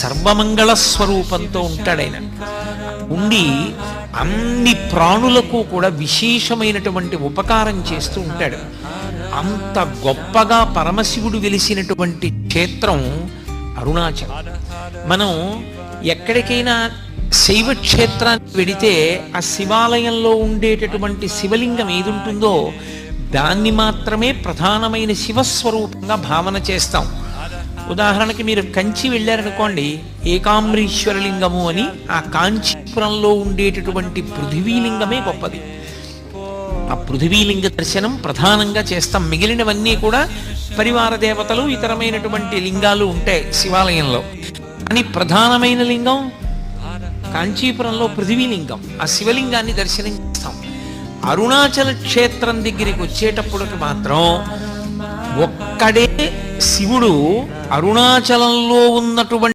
సర్వమంగళ స్వరూపంతో ఉంటాడాయన. ఉండి అన్ని ప్రాణులకు కూడా విశేషమైనటువంటి ఉపకారం చేస్తూ ఉంటాడు. అంత గొప్పగా పరమశివుడు వెలిసినటువంటి క్షేత్రం అరుణాచలం. మనం ఎక్కడికైనా శైవ క్షేత్రానికి వెడితే ఆ శివాలయంలో ఉండేటటువంటి శివలింగం ఏది ఉంటుందో దాన్ని మాత్రమే ప్రధానమైన శివస్వరూపంగా భావన చేస్తాం. ఉదాహరణకి మీరు కంచి వెళ్ళారనుకోండి, ఏకాంబరీశ్వరలింగము అని ఆ కాంచీపురంలో ఉండేటటువంటి పృథివీలింగమే గొప్పది. ఆ పృథివీలింగ దర్శనం ప్రధానంగా చేస్తాం. మిగిలినవన్నీ కూడా పరివార దేవతలు ఇతరమైనటువంటి లింగాలు ఉంటాయి శివాలయంలో. కానీ ప్రధానమైన లింగం కాంచీపురంలో పృథివీలింగం. ఆ శివలింగాన్ని దర్శనం చేస్తాం. అరుణాచల క్షేత్రం దగ్గరికి వచ్చేటప్పటికి మాత్రం ఒక్కడే శివుడు అరుణాచలంలో ఉన్నటువంటి